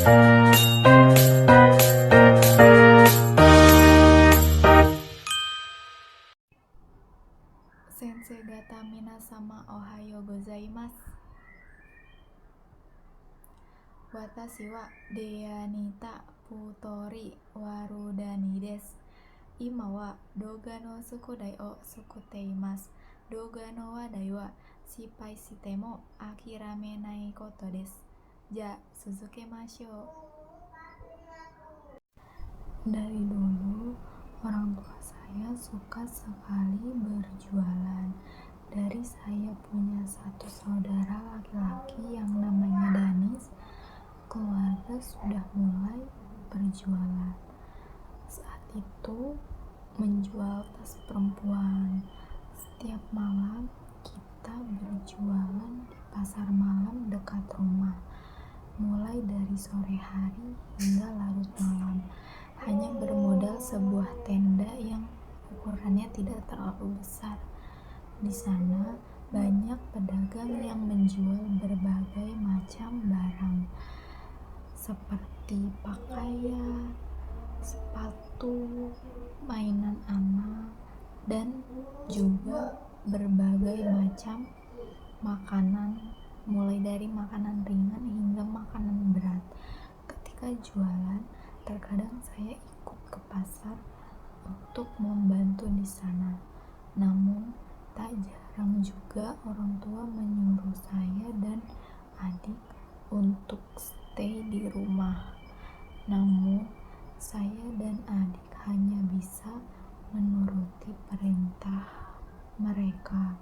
Sensei gata minasama ohayo gozaimasu. Watashi wa Deanita Futori Warudani desu. Ima wa douga no sukodai o sukoteimasu. Douga no wadai wa shippai shite mo akiramenai koto desu. Ja, suzukemashou. Dari dulu, orang tua saya suka sekali berjualan. Dari saya punya satu saudara laki-laki yang namanya Danis, keluarga sudah mulai berjualan. Saat itu menjual tas perempuan. Setiap malam kita berjualan di pasar malam dekat rumah. Mulai dari sore hari hingga larut malam. Hanya bermodal sebuah tenda yang ukurannya tidak terlalu besar. Di sana banyak pedagang yang menjual berbagai macam barang, seperti pakaian, sepatu, mainan anak, dan juga berbagai macam makanan, mulai dari makanan ringan hingga makanan berat. Ketika jualan, terkadang saya ikut ke pasar untuk membantu di sana. Namun, tak jarang juga orang tua menyuruh saya dan adik untuk stay di rumah. Namun, saya dan adik hanya bisa menuruti perintah mereka.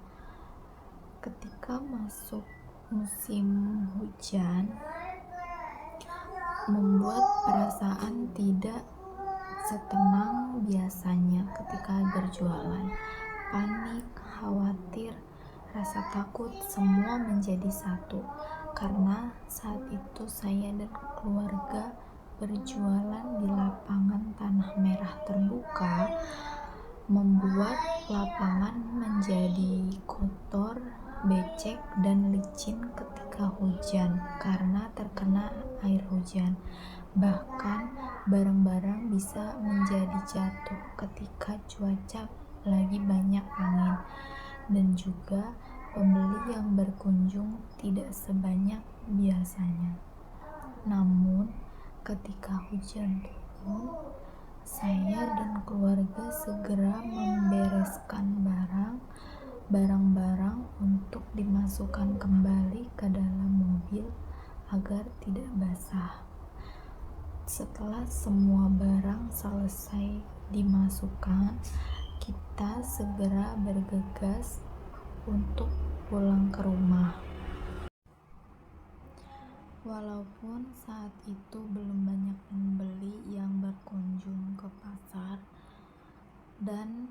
Ketika masuk musim hujan, membuat perasaan tidak setenang biasanya ketika berjualan. Panik, khawatir, rasa takut semua menjadi satu. Karena saat itu saya dan keluarga berjualan di lapangan tanah merah terbuka, membuat lapangan menjadi kotor, becek, dan licin ketika hujan karena terkena air hujan. Bahkan barang-barang bisa menjadi jatuh ketika cuaca lagi banyak angin, dan juga pembeli yang berkunjung tidak sebanyak biasanya. Namun ketika hujan turun, saya dan keluarga segera membereskan barang-barang untuk dimasukkan kembali ke dalam mobil agar tidak basah. Setelah semua barang selesai dimasukkan, kita segera bergegas untuk pulang ke rumah. Walaupun saat itu belum banyak pembeli yang berkunjung ke pasar dan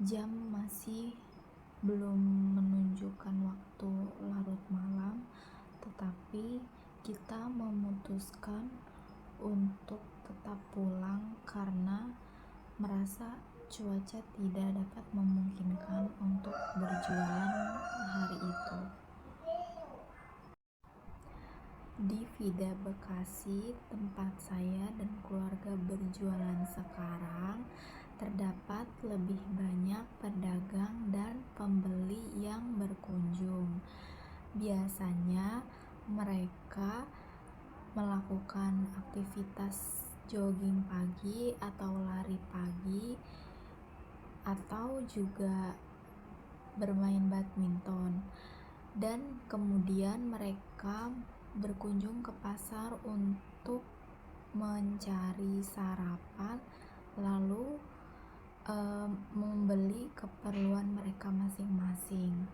jam masih belum menunjukkan waktu larut malam, tetapi kita memutuskan untuk tetap pulang karena merasa cuaca tidak dapat memungkinkan untuk berjualan hari itu. Di Vida Bekasi, tempat saya dan keluarga berjualan sekarang, terdapat lebih banyak pedagang dan pembeli yang berkunjung. Biasanya mereka melakukan aktivitas jogging pagi atau lari pagi, atau juga bermain badminton, dan kemudian mereka berkunjung ke pasar untuk mencari sarapan, lalu membeli keperluan mereka masing-masing.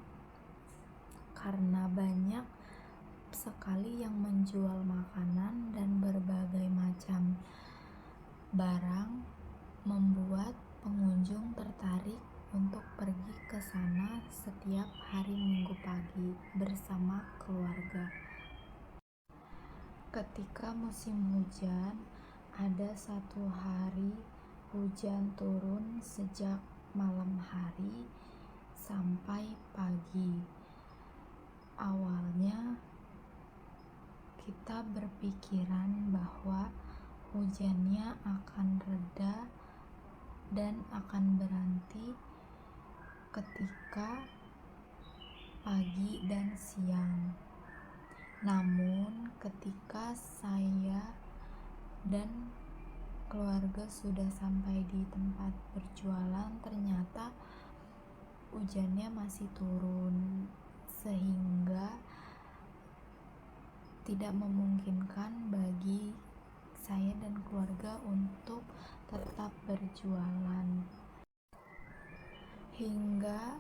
Karena banyak sekali yang menjual makanan dan berbagai macam barang, membuat pengunjung tertarik untuk pergi ke sana setiap hari Minggu pagi bersama keluarga. Ketika musim hujan, ada satu hari hujan turun sejak malam hari sampai pagi. Awalnya kita berpikiran bahwa hujannya akan reda dan akan berhenti ketika pagi dan siang. Namun ketika saya dan keluarga sudah sampai di tempat berjualan, ternyata hujannya masih turun, sehingga tidak memungkinkan bagi saya dan keluarga untuk tetap berjualan. Hingga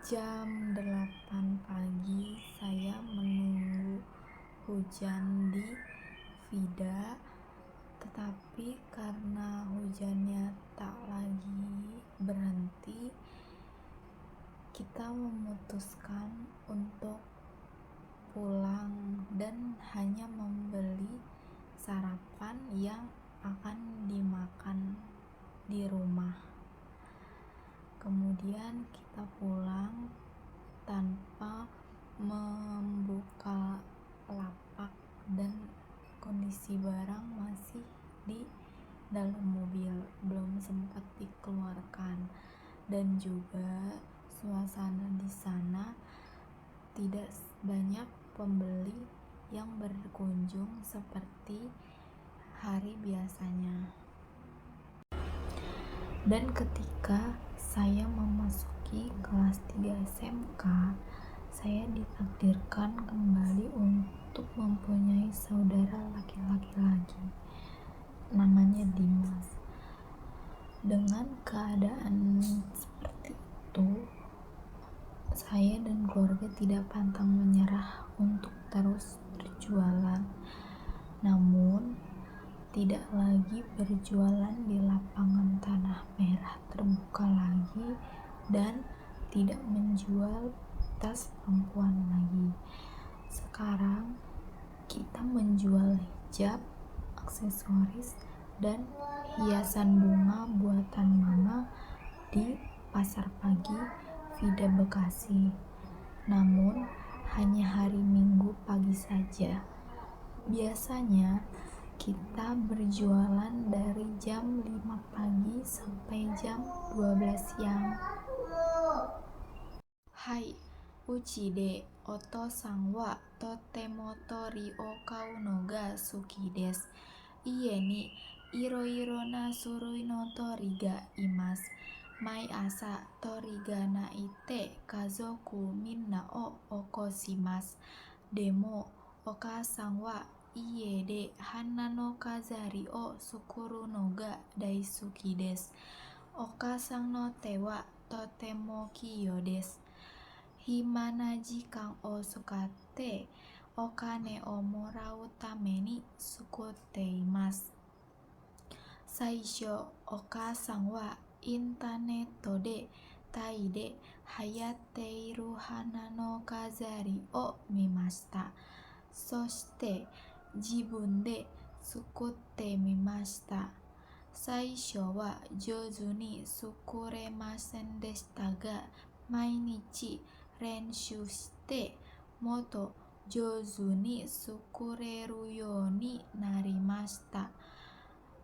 jam 8 pagi saya menunggu hujan di Vida, tetapi karena hujannya tak lagi berhenti, kita memutuskan untuk pulang dan hanya membeli sarapan yang akan dimakan di rumah. Kemudian kita pulang tanpa membuka lapak dan kondisi barang masih di dalam mobil, belum sempat dikeluarkan. Dan juga suasana di sana tidak banyak pembeli yang berkunjung seperti hari biasanya. Dan ketika saya memasuki kelas 3 SMK, saya ditakdirkan kembali untuk mempunyai saudara laki-laki lagi, namanya Dimas. Dengan keadaan seperti itu, saya dan keluarga tidak pantang menyerah untuk terus berjualan. Namun tidak lagi berjualan di lapangan tanah merah terbuka lagi, dan tidak menjual tas perempuan lagi. Sekarang kita menjual hijab, aksesoris, dan hiasan bunga buatan mama di Pasar Pagi Vida Bekasi. Namun hanya hari Minggu pagi saja. Biasanya kita berjualan dari jam 5 pagi sampai jam 12 siang. Hai, uchi de oto-san wa totemo tori o kau no ga suki desu. Ie ni iro-iro na surui no tori ga imasu. Mai asa tori ga naite kazoku minna o okoshimasu. Demo okasan wa ie de hana no kazari o sukuru no ga daisuki desu. Okasan no te wa totemo kiyo desu. Hima na jikan o sukatte okane o morau tame ni sukutte imasu. Saisho okasan wa intaneto de Tai de hayatte iru hana no kazari o mimashita. Soshite jibun de sukutte mimashita. Saisho wa jouzu ni sukuremasen deshita ga, mainichi renshū shite moto jouzu ni sukureru you ni narimashita.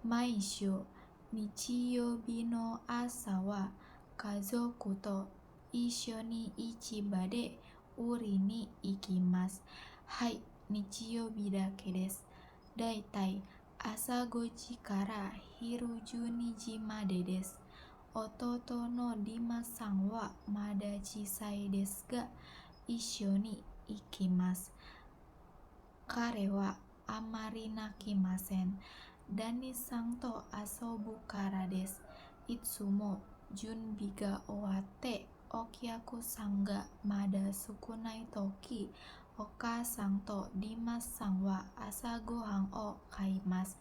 Maishu nichiyoubi no asa wa kazoku to issho ni ichiba de uri ni ikimasu. Hai, nichiyoubi dake desu. Daitai asa 5 時から昼12時までです。弟のディマさんはまだ小さいですが、一緒に行きます。彼はあまり泣きません。ダニさんと遊ぶからです。いつも準備が終わってお客さんがまだ少ないとき、お母さんとディマさんは朝ごはんを買います。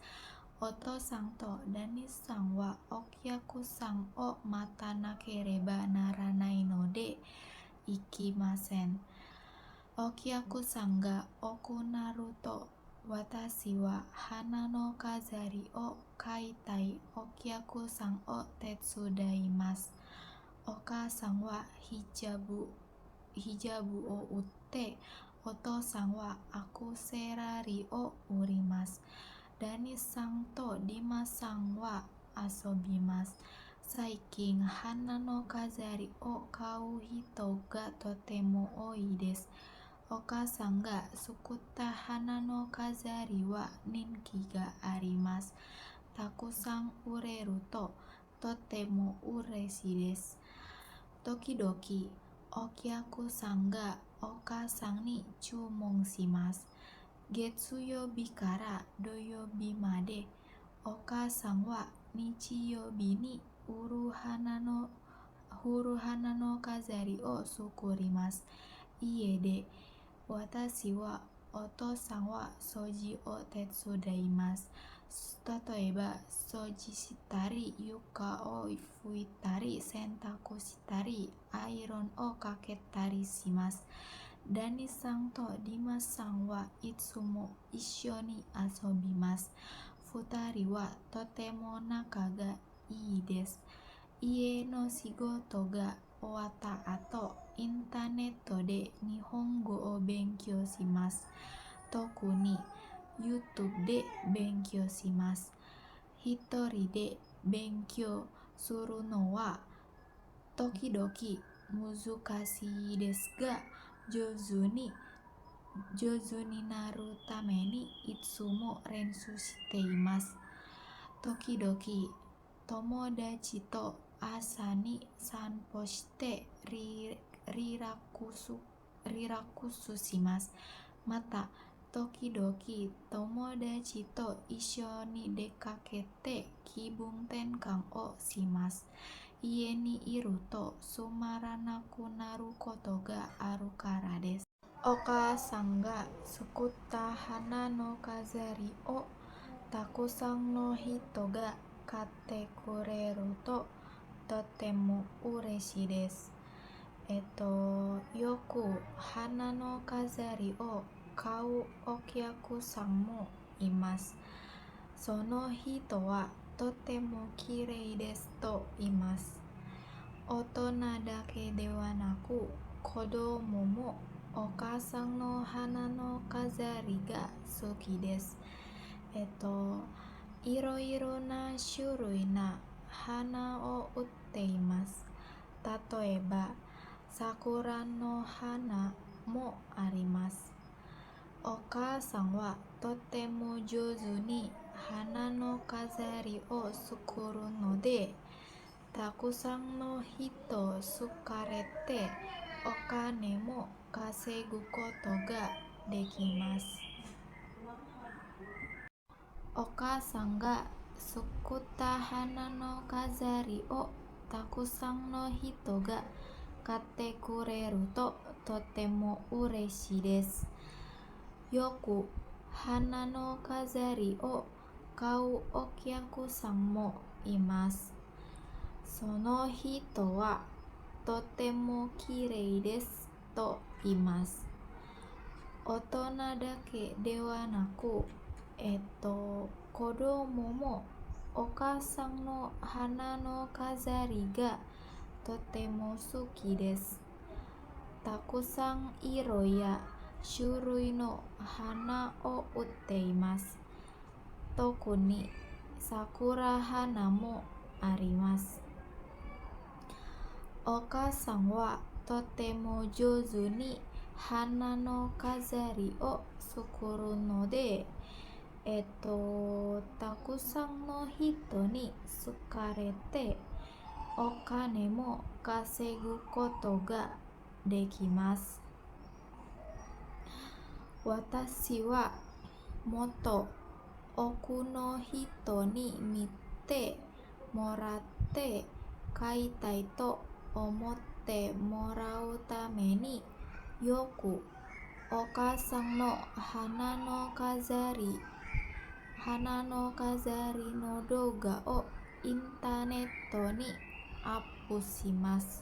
お父さんとダニさんはお客さんを待たなければならないので行きません。お客さんが多くなると私は花の飾りを買いたいお客さんを手伝います。お母さんはヒジャブを売って Oto-san wa akuserari o urimasu. Dani-san to Dima-san wa asobimasu. Saikin hana no kazari o kau hito ga totemo oi desu. Oka-san ga sukutta hana no kazari wa ninki ga arimasu. Takusan ureru to totemo ureshi desu. Tokidoki okyaku-san ga oka-san ni chūmon shimasu. Getsuyobi kara doyobi made oka-san wa nichiyobi ni uruhana no kazari o sukurimasu. Ie de watashi wa oto-san wa soji o tetsudaimasu. Tatoeba soji shitari, yuka o fuitari, sentaku shitari, iron o kaketari shimasu. Dani-san to Dima-san wa itsumo issho ni asobimasu. Futari wa totemo naka ga ii desu. Ie no shigoto ga owatta ato, intaneto de Nihongo o benkyou shimasu. Toku ni YouTube de benkyou shimasu. Hitori de benkyou suru no wa tokidoki muzukashii desu ga, jouzu ni naru tame ni itsumo renshu shite imasu. Tokidoki tomodachi to asa ni sanpo shite rirakusu shimasu. Mata tokidoki tomodachi to issho ni dekakete kibun tenkan o shimasu. Ie ni iru to sumaranaku naru koto ga aru kara desu. Oka-san ga sukutta hana no kazari o takusan no hito ga katte kureru to totemo ureshi desu. Yoku hana no kazari o kau okyaku-san mo imasu. Sono hito wa totemo kirei desu to imasu. Otona dake de wa naku, kodomo mo oka-san no hana no kazari ga suki desu. Iro-iro na shurui na hana o utte imasu. Tatoeba sakura no hana mo arimasu. Oka-san wa totemo jouzu ni hana no kazari o sukuru no de, takusan no hito sukarete okane mo kasegu koto ga dekimasu. Oka-san ga sukutta hana no kazari o takusan no hito ga katte kureru to totemo ureshi desu. Yoku hana no kazari o kau okyaku-san mo imasu. Sono hito wa totemo kirei desu to imasu. Otona dake de wa naku, kodomo mo oka-san no hana no kazari ga totemo suki desu. Takusan iro ya shurui no hana o utte imasu. Toku ni sakura hana mo arimasu. Oka-san wa totemo jouzu ni hana no kazari o sukuru no de, takusan no hito ni sukarete okane mo kasegu koto ga dekimasu. Watashi wa motto oku no hito ni mite moratte kaitai to omotte morau tame ni yoku oka-san no hana no kazari no douga o intaneto ni uppu shimasu.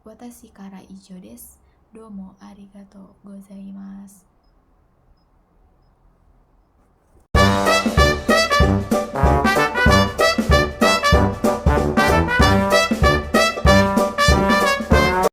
Watashi kara ijo desu. Domo arigatou gozaimasu.